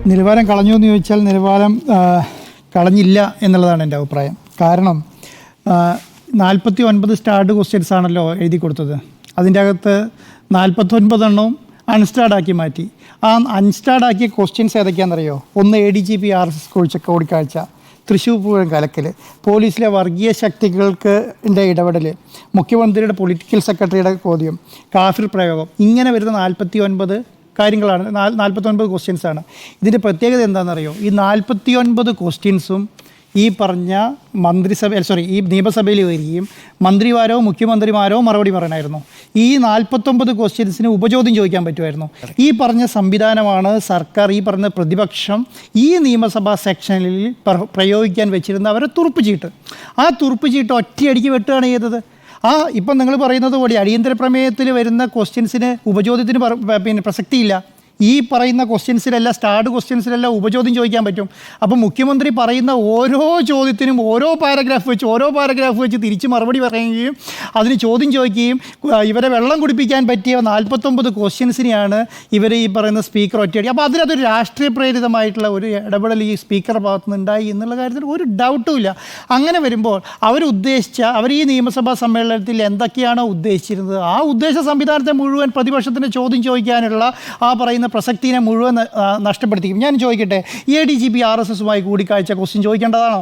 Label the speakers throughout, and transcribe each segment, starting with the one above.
Speaker 1: നിലവാരം കളഞ്ഞു എന്ന് ചോദിച്ചാൽ നിലവാരം കളഞ്ഞില്ല എന്നുള്ളതാണ് എൻ്റെ അഭിപ്രായം. കാരണം 49 സ്റ്റാർഡ് ക്വസ്റ്റ്യൻസ് ആണല്ലോ എഴുതി കൊടുത്തത്. അതിൻ്റെ അകത്ത് 49 എണ്ണവും അൺസ്റ്റാർഡാക്കി മാറ്റി. ആ അൺസ്റ്റാർഡാക്കിയ ക്വസ്റ്റ്യൻസ് ഏതൊക്കെയാണെന്നറിയോ? ഒന്ന് ADGP RSS കൂടിക്കാഴ്ച, തൃശ്ശൂർ പൂരം കലക്കൽ, പോലീസിലെ വർഗീയ ശക്തികൾക്ക് ഇടപെടൽ, മുഖ്യമന്ത്രിയുടെ പൊളിറ്റിക്കൽ സെക്രട്ടറിയുടെ ചോദ്യം, കാഫിർ പ്രയോഗം, ഇങ്ങനെ വരുന്ന 49 കാര്യങ്ങളാണ്. 49 ക്വസ്റ്റ്യൻസാണ്. ഇതിൻ്റെ പ്രത്യേകത എന്താണെന്നറിയോ? ഈ 49 ക്വസ്റ്റ്യൻസും ഈ പറഞ്ഞ ഈ നിയമസഭയിൽ വരികയും മന്ത്രിമാരോ മുഖ്യമന്ത്രിമാരോ മറുപടി പറയണമായിരുന്നു. ഈ 49 ക്വസ്റ്റ്യൻസിന് ഉപചോദ്യം ചോദിക്കാൻ പറ്റുമായിരുന്നു. ഈ പറഞ്ഞ സംവിധാനമാണ് സർക്കാർ, ഈ പറഞ്ഞ പ്രതിപക്ഷം ഈ നിയമസഭാ സെക്ഷനിൽ പ്രയോഗിക്കാൻ വെച്ചിരുന്ന അവരെ തുറുപ്പ് ചീട്ട്. ആ തുറുപ്പ് ചീട്ട് ഒറ്റയടിക്ക് വെട്ടുകയാണ് ചെയ്തത്. ഇപ്പം നിങ്ങൾ പറയുന്നത് പോലെ അടിയന്തര പ്രമേയത്തിൽ വരുന്ന ക്വസ്റ്റ്യൻസിന് ഉപചോദ്യത്തിന് പ്രസക്തിയില്ല. ഈ പറയുന്ന ക്വസ്റ്റ്യൻസിലെല്ലാം സ്റ്റാർഡ് ക്വസ്റ്റ്യൻസിലെല്ലാം ഉപചോദ്യം ചോദിക്കാൻ പറ്റും. അപ്പം മുഖ്യമന്ത്രി പറയുന്ന ഓരോ ചോദ്യത്തിനും ഓരോ പാരഗ്രാഫ് വെച്ച് തിരിച്ച് മറുപടി പറയുകയും അതിന് ചോദ്യം ചോദിക്കുകയും ഇവരെ വെള്ളം കുടിപ്പിക്കാൻ പറ്റിയ 49 ക്വസ്റ്റ്യൻസിനെയാണ് ഇവർ ഈ പറയുന്ന സ്പീക്കർ ഒറ്റയടി. അപ്പോൾ അതിനകത്തൊരു രാഷ്ട്രീയ പ്രേരിതമായിട്ടുള്ള ഒരു ഇടപെടൽ ഈ സ്പീക്കറുടെ ഭാഗത്തു നിന്നുണ്ടായി എന്നുള്ള കാര്യത്തിൽ ഒരു ഡൗട്ടും ഇല്ല. അങ്ങനെ വരുമ്പോൾ അവർ ഈ നിയമസഭാ സമ്മേളനത്തിൽ എന്തൊക്കെയാണോ ഉദ്ദേശിച്ചിരുന്നത് ആ ഉദ്ദേശ സംവിധാനത്തെ മുഴുവൻ പ്രതിപക്ഷത്തിന് ചോദ്യം ചോദിക്കാനുള്ള പറയുന്ന പ്രസക്തിനെ മുഴുവൻ നഷ്ടപ്പെടുത്തിക്കും. ഞാൻ ചോദിക്കട്ടെ, ADGP RSSുമായി കൂടിക്കാഴ്ച ക്വസ്റ്റ്യൻ ചോദിക്കേണ്ടതാണോ?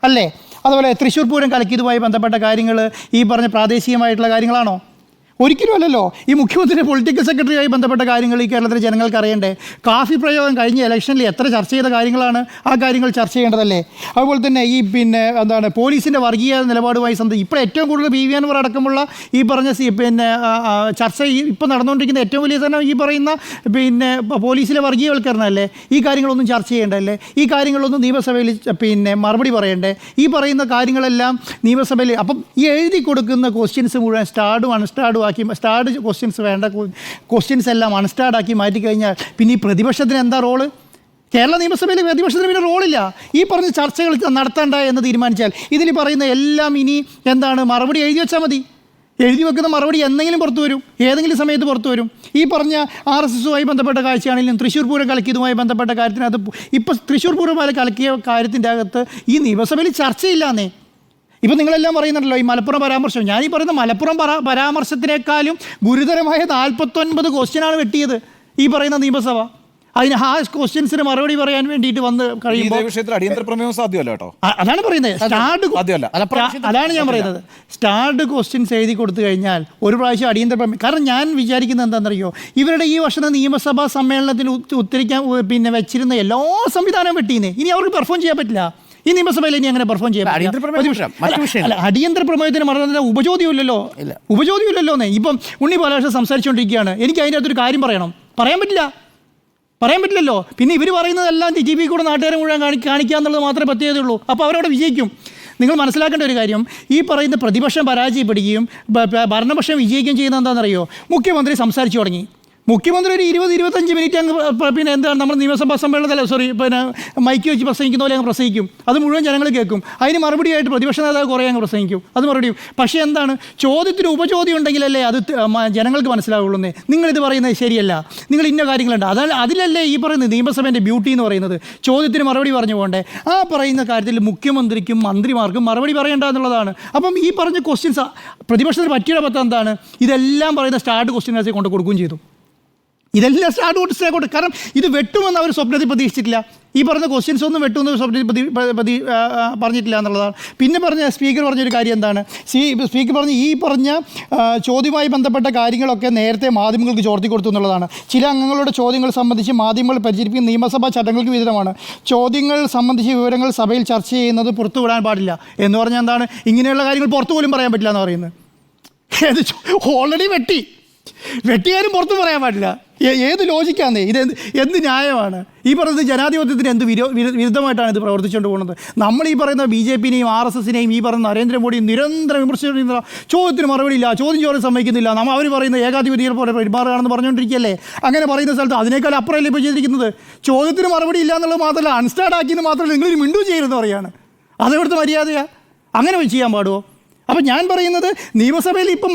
Speaker 1: അല്ലേ? അതുപോലെ തൃശ്ശൂർ പൂരം കലക്കിയതുമായി ബന്ധപ്പെട്ട കാര്യങ്ങൾ ഈ പറഞ്ഞ പ്രാദേശികമായിട്ടുള്ള കാര്യങ്ങളാണോ? ഒരിക്കലും അല്ലല്ലോ. ഈ മുഖ്യമന്ത്രിയുടെ പൊളിറ്റിക്കൽ സെക്രട്ടറിയായി ബന്ധപ്പെട്ട കാര്യങ്ങൾ ഈ കേരളത്തിലെ ജനങ്ങൾക്ക് അറിയണ്ടേ? കാഫി പ്രയോഗം കഴിഞ്ഞ ഇലക്ഷനിൽ എത്ര ചർച്ച ചെയ്ത കാര്യങ്ങളാണ്? ആ കാര്യങ്ങൾ ചർച്ച ചെയ്യേണ്ടതല്ലേ? അതുപോലെ തന്നെ ഈ പോലീസിൻ്റെ വർഗീയ നിലപാടുമായി ഇപ്പോൾ ഏറ്റവും കൂടുതൽ BV Anwar അടക്കമുള്ള ഈ പറഞ്ഞ ചർച്ച ഇപ്പം നടന്നുകൊണ്ടിരിക്കുന്ന ഏറ്റവും വലിയ തന്നെ ഈ പറയുന്ന പോലീസിലെ വർഗീയവൽക്കരണമല്ലേ? ഈ കാര്യങ്ങളൊന്നും ചർച്ച ചെയ്യേണ്ടതല്ലേ? ഈ കാര്യങ്ങളൊന്നും നിയമസഭയിൽ മറുപടി പറയണ്ടേ? ഈ പറയുന്ന കാര്യങ്ങളെല്ലാം നിയമസഭയിൽ അപ്പം ഈ എഴുതി കൊടുക്കുന്ന ക്വസ്റ്റ്യൻസ് മുഴുവൻ സ്റ്റാർഡും അൺസ്റ്റാർഡും സ്റ്റാർഡ് ക്വസ്റ്റ്യൻസ് വേണ്ട ക്വസ്റ്റ്യൻസ് എല്ലാം അൺസ്റ്റാർഡാക്കി മാറ്റിക്കഴിഞ്ഞാൽ പിന്നെ ഈ പ്രതിപക്ഷത്തിന് എന്താ റോള്? കേരള നിയമസഭയിൽ പ്രതിപക്ഷത്തിന് പിന്നെ റോളില്ല. ഈ പറഞ്ഞ ചർച്ചകൾ നടത്തണ്ട എന്ന് തീരുമാനിച്ചാൽ ഇതിൽ പറയുന്ന എല്ലാം ഇനി മറുപടി എഴുതി വെച്ചാൽ മതി. എഴുതി വെക്കുന്ന മറുപടി എന്തെങ്കിലും പുറത്തു വരും, ഏതെങ്കിലും സമയത്ത് പുറത്തു വരും. ഈ പറഞ്ഞ RSSുമായി ബന്ധപ്പെട്ട കാഴ്ചയാണെങ്കിലും തൃശ്ശൂർ പൂരം കലക്കിയതുമായി ബന്ധപ്പെട്ട കാര്യത്തിനകത്ത് ഇപ്പോൾ തൃശ്ശൂർ പൂരം കലക്കിയ കാര്യത്തിൻ്റെ അകത്ത് ഈ നിയമസഭയിൽ ചർച്ചയില്ലാന്നേ. ഇപ്പം നിങ്ങളെല്ലാം പറയുന്നുണ്ടല്ലോ ഈ മലപ്പുറം പരാമർശം. ഞാനീ പറയുന്ന മലപ്പുറം പരാമർശത്തിനേക്കാളും ഗുരുതരമായ 49 ക്വസ്റ്റ്യനാണ് വെട്ടിയത് ഈ പറയുന്ന നിയമസഭ. അതിന് ക്വസ്റ്റ്യൻസിന് മറുപടി പറയാൻ വേണ്ടിയിട്ട് വന്ന് കഴിയുമ്പോൾ
Speaker 2: അടിയന്തര പ്രമേയം സാധ്യമല്ല കേട്ടോ.
Speaker 1: അതാണ് പറയുന്നത്. അതാണ് ഞാൻ പറയുന്നത്. സ്റ്റാർഡ് ക്വസ്റ്റ്യൻസ് എഴുതി കൊടുത്തു കഴിഞ്ഞാൽ ഒരു പ്രാവശ്യം അടിയന്തര പ്രമേയം. കാരണം ഞാൻ വിചാരിക്കുന്നത് എന്താണെന്നറിയോ? ഇവരുടെ ഈ വർഷത്തെ നിയമസഭാ സമ്മേളനത്തിൽ ഉത്തരിക്കാൻ വെച്ചിരുന്ന എല്ലാ സംവിധാനവും വെട്ടിയെന്നേ. ഇനി അവർക്ക് പെർഫോം ചെയ്യാൻ പറ്റില്ല. ഈ നിയമസഭയിൽ ഇനി അങ്ങനെ പെർഫോം ചെയ്യാൻ അടിയന്തര പ്രമേയത്തിന് മറുപടി ഉപചോദ്യമില്ലല്ലോ. ഇപ്പം ഉണ്ണി ബാലകൃഷ്ണൻ സംസാരിച്ചുകൊണ്ടിരിക്കുകയാണ്. എനിക്ക് അതിൻ്റെ അകത്തൊരു കാര്യം പറയാൻ പറ്റില്ലല്ലോ. പിന്നെ ഇവർ പറയുന്നതെല്ലാം TV കൂടെ നാട്ടുകാരെ മുഴുവൻ കാണിക്കുക എന്നുള്ളത് മാത്രമേ പ്രത്യേകതയുള്ളൂ. അപ്പോൾ അവരവിടെ വിജയിക്കും. നിങ്ങൾ മനസ്സിലാക്കേണ്ട ഒരു കാര്യം, ഈ പറയുന്ന പ്രതിപക്ഷം പരാജയപ്പെടുകയും ഭരണപക്ഷം വിജയിക്കുകയും ചെയ്യുന്നത് എന്താണെന്നറിയോ? മുഖ്യമന്ത്രി സംസാരിച്ചു തുടങ്ങി. മുഖ്യമന്ത്രി ഒരു 20-25 മിനിറ്റ് അങ്ങ് നമ്മുടെ നിയമസഭാ സമ്മേളനത്തിൽ മൈക്ക് വെച്ച് പ്രസംഗിക്കുന്ന പോലെ അങ്ങ് പ്രസംഗിക്കും. അത് മുഴുവൻ ജനങ്ങൾ കേൾക്കും. അതിന് മറുപടിയായിട്ട് പ്രതിപക്ഷ നേതാവ് കുറേ അങ്ങ് പ്രസംഗിക്കും. അത് മറുപടിയും. പക്ഷേ ചോദ്യത്തിന് ഉപചോദ്യം ഉണ്ടെങ്കിലല്ലേ അത് ജനങ്ങൾക്ക് മനസ്സിലാവുള്ളൂ. നിങ്ങളിത് പറയുന്നത് ശരിയല്ല, നിങ്ങൾ ഇന്ന കാര്യങ്ങളുണ്ട്. അതിലല്ലേ ഈ പറയുന്നത് നിയമസഭേൻ്റെ ബ്യൂട്ടി എന്ന് പറയുന്നത്. ചോദ്യത്തിന് മറുപടി പറഞ്ഞു പോകണ്ടേ? ആ പറയുന്ന കാര്യത്തിൽ മുഖ്യമന്ത്രിക്കും മന്ത്രിമാർക്കും മറുപടി പറയേണ്ട എന്നുള്ളതാണ്. അപ്പം ഈ പറഞ്ഞ ക്വസ്റ്റ്യൻസ് പ്രതിപക്ഷത്തിന് പറ്റിയുടെ പത്ത് എന്താണ്? ഇതെല്ലാം പറയുന്ന സ്റ്റാർഡ് ക്വസ്റ്റ്യൻസ് കൊണ്ട് കൊടുക്കുകയും ചെയ്തു. ഇതെല്ലാം സ്റ്റാർട്ട് ക്വസ്റ്റ്യനെ കൊണ്ട്. കാരണം ഇത് വെട്ടുമെന്ന് അവർ സ്വപ്നത്തിൽ പ്രതീക്ഷിച്ചിട്ടില്ല. ഈ പറഞ്ഞ ക്വസ്റ്റ്യൻസ് ഒന്നും വെട്ടുമെന്ന് സ്വപ്നത്തിൽ പറഞ്ഞിട്ടില്ല എന്നുള്ളതാണ്. പിന്നെ സ്പീക്കർ പറഞ്ഞൊരു കാര്യം എന്താണ്? സ്പീക്കർ ഈ പറഞ്ഞ ചോദ്യവുമായി ബന്ധപ്പെട്ട കാര്യങ്ങളൊക്കെ നേരത്തെ മാധ്യമങ്ങൾക്ക് ചോർത്തി കൊടുത്തു എന്നുള്ളതാണ്. ചില അംഗങ്ങളുടെ ചോദ്യങ്ങൾ സംബന്ധിച്ച് മാധ്യമങ്ങൾ പരിചരിപ്പിക്കുന്ന നിയമസഭാ ചട്ടങ്ങൾക്ക് വിധേയമാണ്. ചോദ്യങ്ങൾ സംബന്ധിച്ച വിവരങ്ങൾ സഭയിൽ ചർച്ച ചെയ്യുന്നത് പുറത്തു വിടാൻ പാടില്ല എന്ന് പറഞ്ഞാൽ എന്താണ്? ഇങ്ങനെയുള്ള കാര്യങ്ങൾ പുറത്തു പോലും പറയാൻ പറ്റില്ല എന്ന് പറയുന്നത്. ഓൾറെഡി വെട്ടിയാലും പുറത്തു പറയാൻ പാടില്ല. ഏത് ലോജിക്കാന്നേ? എന്ത് ന്യായമാണ് ഈ പറയുന്നത്? ജനാധിപത്യത്തിന് എന്ത് വിരുദ്ധമായിട്ടാണ് ഇത് പ്രവർത്തിച്ചുകൊണ്ട് പോകുന്നത്? നമ്മൾ ഈ പറയുന്ന BJPനെയും RSSനെയും ഈ പറയുന്ന നരേന്ദ്രമോദിയും നിരന്തരം വിമർശിച്ചുകൊണ്ടിരുന്ന ചോദ്യത്തിന് മറുപടി ഇല്ല, ചോദ്യം സമ്മതിക്കുന്നില്ല, അവർ പറയുന്ന ഏകാധിപതിയെ പോലെ പെരുമാറുകയാണെന്ന് പറഞ്ഞുകൊണ്ടിരിക്കുകയല്ലേ. അങ്ങനെ പറയുന്ന സ്ഥലത്ത് അതിനേക്കാൾ അപ്പുറമല്ലേ ഇപ്പോൾ ചെയ്തിരിക്കുന്നത്? ചോദ്യത്തിന് മറുപടി ഇല്ല എന്നുള്ളത് മാത്രമല്ല, അൺസ്റ്റാർഡ് ആക്കിയെന്ന് മാത്രമല്ല, നിങ്ങളിത് മിണ്ടു ചെയ്യരുതെന്ന് പറയുകയാണ്. അതെവിടുത്തെ മര്യാദയാണ്? അങ്ങനെ ചെയ്യാൻ പാടുമോ? അപ്പം ഞാൻ പറയുന്നത് നിയമസഭയിൽ ഇപ്പം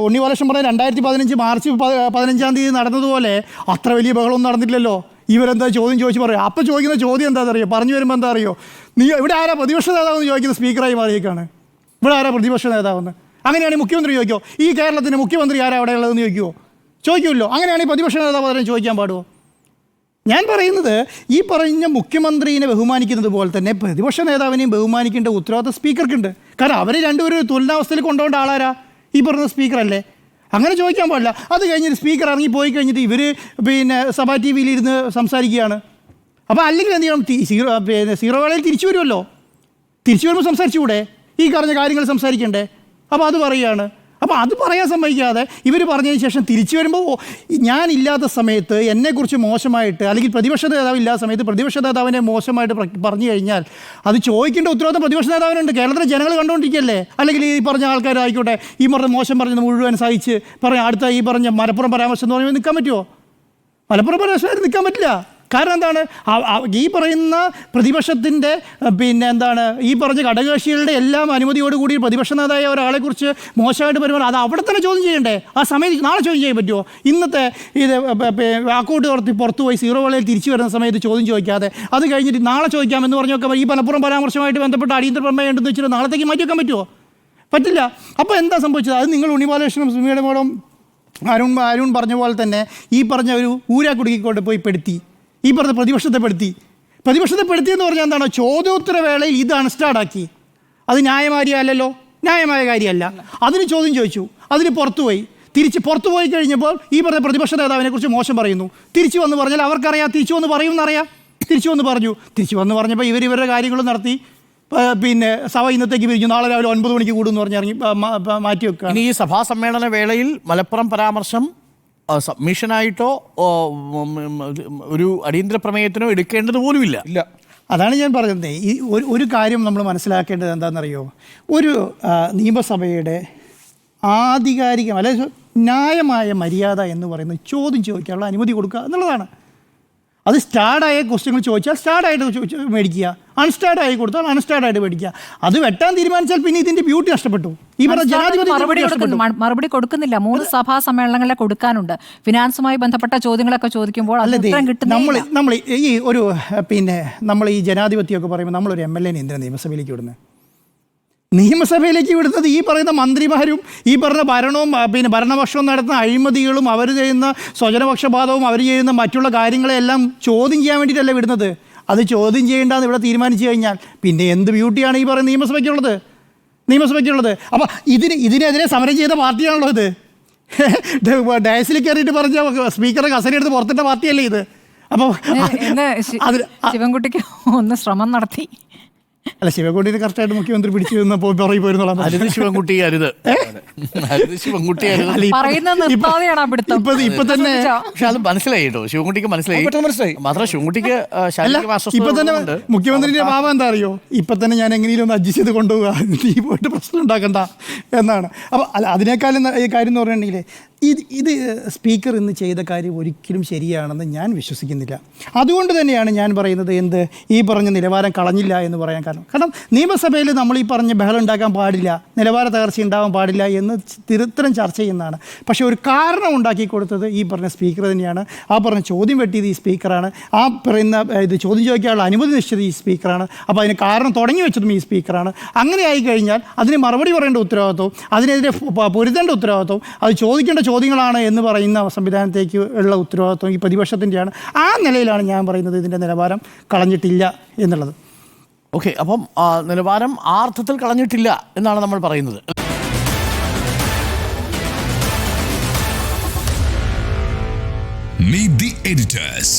Speaker 1: ഉണ്ണി ബാലകൃഷ്ണൻ പറഞ്ഞ 2015 മാർച്ച് 15 നടന്നതുപോലെ അത്ര വലിയ ബഹളമൊന്നും നടന്നിട്ടില്ലല്ലോ. ഇവരെന്താ ചോദ്യം ചോദിച്ച് പറയും. അപ്പോൾ ചോദിക്കുന്ന ചോദ്യം എന്താണെന്നറിയോ? പറഞ്ഞു വരുമ്പോൾ എന്താ അറിയോ? നീ ഇവിടെ ആരാ പ്രതിപക്ഷ നേതാവെന്ന് ചോദിക്കുന്ന സ്പീക്കറായി മാറിയേക്കാണ്. ഇവിടെ ആരാ പ്രതിപക്ഷ നേതാവെന്ന്? അങ്ങനെയാണെങ്കിൽ മുഖ്യമന്ത്രി ചോദിക്കുമോ? ഈ കേരളത്തിൻ്റെ മുഖ്യമന്ത്രി ആരാ അവിടെ ഉള്ളതെന്ന് ചോദിക്കുമോ? ചോദിക്കുമല്ലോ. അങ്ങനെയാണെങ്കിൽ പ്രതിപക്ഷ നേതാവ് അതിനെ ചോദിക്കാൻ പാടുമോ? ഞാൻ പറയുന്നത് ഈ പറഞ്ഞ മുഖ്യമന്ത്രിയെ ബഹുമാനിക്കുന്നത് പോലെ തന്നെ പ്രതിപക്ഷ നേതാവിനെയും ബഹുമാനിക്കേണ്ട ഉത്തരവാദിത്വം സ്പീക്കർക്കുണ്ട്. കാരണം അവർ രണ്ടുപേരും തുലനാവസ്ഥയിൽ കൊണ്ടുപോകേണ്ട ആളാരാ? ഈ പറഞ്ഞ സ്പീക്കറല്ലേ? അങ്ങനെ ചോദിക്കാൻ പാടില്ല. അത് കഴിഞ്ഞിട്ട് സ്പീക്കർ ഇറങ്ങി പോയി കഴിഞ്ഞിട്ട് ഇവർ സഭാ ടി വിയിലിരുന്ന് സംസാരിക്കുകയാണ്. അപ്പോൾ അല്ലെങ്കിൽ എന്ത് ചെയ്യണം? സീറോ വേളയിൽ തിരിച്ചു വരുമല്ലോ. തിരിച്ചു വരുമ്പോൾ സംസാരിച്ചുകൂടെ? ഈ പറഞ്ഞ കാര്യങ്ങൾ സംസാരിക്കണ്ടേ? അപ്പോൾ അത് പറയുകയാണ്. അപ്പോൾ അത് പറയാൻ സമ്മതിക്കാതെ ഇവർ പറഞ്ഞതിന് ശേഷം തിരിച്ചു വരുമ്പോൾ ഞാനില്ലാത്ത സമയത്ത് എന്നെക്കുറിച്ച് മോശമായിട്ട്, അല്ലെങ്കിൽ പ്രതിപക്ഷ നേതാവ് ഇല്ലാത്ത സമയത്ത് പ്രതിപക്ഷ നേതാവിനെ മോശമായിട്ട് പറഞ്ഞു കഴിഞ്ഞാൽ അത് ചോദിക്കേണ്ട ഉത്തരവാദിത്തം പ്രതിപക്ഷ നേതാവിനുണ്ട്. കേരളത്തിലെ ജനങ്ങൾ കണ്ടുകൊണ്ടിരിക്കുകയല്ലേ? അല്ലെങ്കിൽ ഈ പറഞ്ഞ ആൾക്കാരായിക്കോട്ടെ ഈ പറഞ്ഞ മോശം പറഞ്ഞത് മുഴുവൻ സഹിച്ച് അടുത്ത ഈ പറഞ്ഞ മലപ്പുറം പരാമർശം എന്ന് പറയുമ്പോൾ നിൽക്കാൻ പറ്റുമോ? മലപ്പുറം പരാമർശമായിട്ട് നിൽക്കാൻ പറ്റില്ല. കാരണം എന്താണ്? ഈ പറയുന്ന പ്രതിപക്ഷത്തിൻ്റെ ഈ പറഞ്ഞ ഘടകകക്ഷികളുടെ എല്ലാം അനുമതിയോടുകൂടി പ്രതിപക്ഷ നേതായ ഒരാളെക്കുറിച്ച് മോശമായിട്ട് പെരുമാറും. അത് അവിടെ തന്നെ ചോദ്യം ചെയ്യണ്ടേ? ആ സമയത്ത് നാളെ ചോദ്യം ചെയ്യാൻ പറ്റുമോ? ഇന്നത്തെ ഇത് വാക്കൗട്ട് നടത്തി പുറത്തു പോയി സീറോ വേളയിൽ തിരിച്ചു വരുന്ന സമയത്ത് ചോദ്യം ചോദിക്കാതെ അത് കഴിഞ്ഞിട്ട് നാളെ ചോദിക്കാമെന്ന് പറഞ്ഞൊക്കെ ഈ മലപ്പുറം പരാമർശമായിട്ട് ബന്ധപ്പെട്ട് അടിയന്തര പ്രമേയം ഉണ്ടെന്ന് വെച്ചിട്ട് നാളത്തേക്ക് മാറ്റി വെക്കാൻ പറ്റുമോ? പറ്റില്ല. അപ്പോൾ എന്താ സംഭവിച്ചത്? അത് നിങ്ങൾ ഉണ്ണിബാലകൃഷ്ണനും സുമിയുടെ മോളും അരുൺ പറഞ്ഞ പോലെ തന്നെ ഈ പറഞ്ഞ ഒരു ഊരാ കുടുക്കിക്കൊണ്ട് പോയി പെടുത്തി. ഈ പറഞ്ഞ പ്രതിപക്ഷത്തെ പെടുത്തിയെന്ന് പറഞ്ഞാൽ എന്താണ്? ചോദ്യോത്തര വേളയിൽ ഇത് അൺസ്റ്റാർഡാക്കി. അത് ന്യായമാരിയല്ലോ, ന്യായമായ കാര്യമല്ല. അതിന് ചോദ്യം ചോദിച്ചു, അതിന് പുറത്തുപോയി. പുറത്തു പോയി കഴിഞ്ഞപ്പോൾ ഈ പറഞ്ഞ പ്രതിപക്ഷ നേതാവിനെ കുറിച്ച് മോശം പറയുന്നു. തിരിച്ചു വന്ന് പറഞ്ഞാൽ അവർക്കറിയാം തിരിച്ചു വന്ന് പറയുമെന്നറിയാം. തിരിച്ചു വന്ന് പറഞ്ഞപ്പോൾ ഇവരുടെ കാര്യങ്ങളും നടത്തി. സഭ ഇന്നത്തേക്ക് പിരിഞ്ഞു. നാളെ രാവിലെ 9 മണിക്ക് കൂടുമെന്ന് പറഞ്ഞ് ഇറങ്ങി മാറ്റി വെക്കുക.
Speaker 3: ഇനി ഈ സഭാ സമ്മേളന വേളയിൽ മലപ്പുറം പരാമർശം സബ്മിഷനായിട്ടോ ഒരു അടിയന്തര പ്രമേയത്തിനോ എടുക്കേണ്ടത് പോലുമില്ല.
Speaker 2: ഇല്ല.
Speaker 1: അതാണ് ഞാൻ പറഞ്ഞത്. ഈ ഒരു കാര്യം നമ്മൾ മനസ്സിലാക്കേണ്ടത് എന്താണെന്നറിയോ? ഒരു നിയമസഭയുടെ ആധികാരികം അല്ലെ ന്യായമായ മര്യാദ എന്ന് പറയുന്നത് ചോദ്യം ചോദിക്കാനുള്ള അനുമതി കൊടുക്കുക എന്നുള്ളതാണ്. അത് സ്റ്റാർഡായ ക്വസ്റ്റ്യങ്ങൾ ചോദിച്ചാൽ സ്റ്റാർഡായിട്ട് മേടിക്കുക, അൺസ്റ്റാർഡായി കൊടുത്താൽ അൺസ്റ്റാർഡായിട്ട് മേടിക്കുക. അത് വെട്ടാൻ തീരുമാനിച്ചാൽ പിന്നെ ഇതിൻ്റെ ബ്യൂട്ടി നഷ്ടപ്പെട്ടു. ഈ പറഞ്ഞ ജനാധിപത്യം
Speaker 4: മറുപടി കൊടുക്കുന്നില്ല. 3 സഭാ സമ്മേളനങ്ങളെ കൊടുക്കാനുണ്ട്. ഫിനാൻസുമായി ബന്ധപ്പെട്ട ചോദ്യങ്ങളൊക്കെ ചോദിക്കുമ്പോൾ
Speaker 1: നമ്മൾ ഈ ഒരു നമ്മൾ ഈ ജനാധിപത്യമൊക്കെ പറയുമ്പോൾ നമ്മളൊരു MLA എന്തിനാണ് നിയമസഭയിലേക്ക് വിടുന്നത്? നിയമസഭയിലേക്ക് വിടുന്നത് ഈ പറയുന്ന മന്ത്രിമാരും ഈ പറഞ്ഞ ഭരണവും ഭരണപക്ഷവും നടത്തുന്ന അഴിമതികളും അവർ ചെയ്യുന്ന സ്വജനപക്ഷപാതവും അവർ ചെയ്യുന്ന മറ്റുള്ള കാര്യങ്ങളെല്ലാം ചോദ്യം ചെയ്യാൻ വേണ്ടിയിട്ടല്ലേ വിടുന്നത്. അത് ചോദ്യം ചെയ്യേണ്ടെന്ന് ഇവിടെ തീരുമാനിച്ചു കഴിഞ്ഞാൽ പിന്നെ എന്ത് ബ്യൂട്ടിയാണ് ഈ പറയുന്ന നിയമസഭയ്ക്കുള്ളത്? അപ്പോൾ ഇതിനെതിരെ സമരം ചെയ്ത പാർട്ടിയാണല്ലോ ഇത്. ഡയസിൽ കയറിയിട്ട് പറഞ്ഞ സ്പീക്കറെ കസരെടുത്ത് പുറത്തിട്ട പാർട്ടിയല്ലേ ഇത്. അപ്പോൾ
Speaker 4: ശിവൻകുട്ടിക്ക് ഒന്ന് ശ്രമം നടത്തി.
Speaker 1: അല്ല, ശിവൻകുട്ടിനെ കറക്റ്റായിട്ട് മുഖ്യമന്ത്രി പിടിച്ചു നിന്നപ്പോൾ പുറകെ പോയിരുന്നുള്ള
Speaker 3: ശിവൻകുട്ടി ഇപ്പൊ തന്നെ. പക്ഷെ അത് മനസ്സിലായി കേട്ടോ, ശിവൻകുട്ടിക്ക് മനസ്സിലായി. മാത്രം ശിവൻകുട്ടിക്ക്
Speaker 1: ഇപ്പൊ തന്നെ മുഖ്യമന്ത്രിന്റെ ഭാവം എന്താ അറിയോ? ഇപ്പൊ തന്നെ ഞാൻ എങ്ങനെയും ഒന്ന് അഡ്ജസ്റ്റ് ചെയ്ത് കൊണ്ടുപോകുക, നീ പോയിട്ട് പ്രശ്നം ഉണ്ടാക്കണ്ട എന്നാണ്. അപ്പോൾ അല്ല, അതിനേക്കാളും ഈ കാര്യം എന്ന് പറഞ്ഞിട്ടുണ്ടെങ്കിൽ ഇത് സ്പീക്കർ ഇന്ന് ചെയ്ത കാര്യം ഒരിക്കലും ശരിയാണെന്ന് ഞാൻ വിശ്വസിക്കുന്നില്ല. അതുകൊണ്ട് തന്നെയാണ് ഞാൻ പറയുന്നത് ഈ പറഞ്ഞ നിലവാരം കളഞ്ഞില്ല എന്ന് പറയാൻ കാരണം നിയമസഭയിൽ നമ്മൾ ഈ പറഞ്ഞ ബഹളം ഉണ്ടാക്കാൻ പാടില്ല, നിലവാര തകർച്ച ഉണ്ടാവാൻ പാടില്ല എന്ന് തിരുത്തരം ചർച്ച ചെയ്യുന്നതാണ്. പക്ഷേ ഒരു കാരണം ഉണ്ടാക്കി കൊടുത്തത് ഈ പറഞ്ഞ സ്പീക്കർ തന്നെയാണ്. ആ പറഞ്ഞ ചോദ്യം വെട്ടിയത് ഈ സ്പീക്കറാണ്. ആ പറയുന്ന ഇത് ചോദ്യം ചോദിക്കാനുള്ള അനുമതി നിശ്ചിതത് ഈ സ്പീക്കറാണ്. അപ്പോൾ അതിന് കാരണം തുടങ്ങി വെച്ചതും ഈ സ്പീക്കറാണ്. അങ്ങനെ ആയിക്കഴിഞ്ഞാൽ അതിന് മറുപടി പറയേണ്ട ഉത്തരവാദിത്വവും അതിനെതിരെ പൊരുതേണ്ട ഉത്തരവാദിത്വവും അത് ചോദിക്കേണ്ട ചോദ്യങ്ങളാണ് എന്ന് പറയുന്ന സംവിധാനത്തേക്ക് ഉള്ള ഉത്തരവാദിത്വം ഈ പ്രതിപക്ഷത്തിൻ്റെയാണ്. ആ നിലയിലാണ് ഞാൻ പറയുന്നത് ഇതിൻ്റെ നിലവാരം കളഞ്ഞിട്ടില്ല എന്നുള്ളത്.
Speaker 3: ഓക്കെ, അപ്പം നിലവാരം ആ അർത്ഥത്തിൽ കളഞ്ഞിട്ടില്ല എന്നാണ് നമ്മൾ പറയുന്നത്.
Speaker 5: Meet the editors.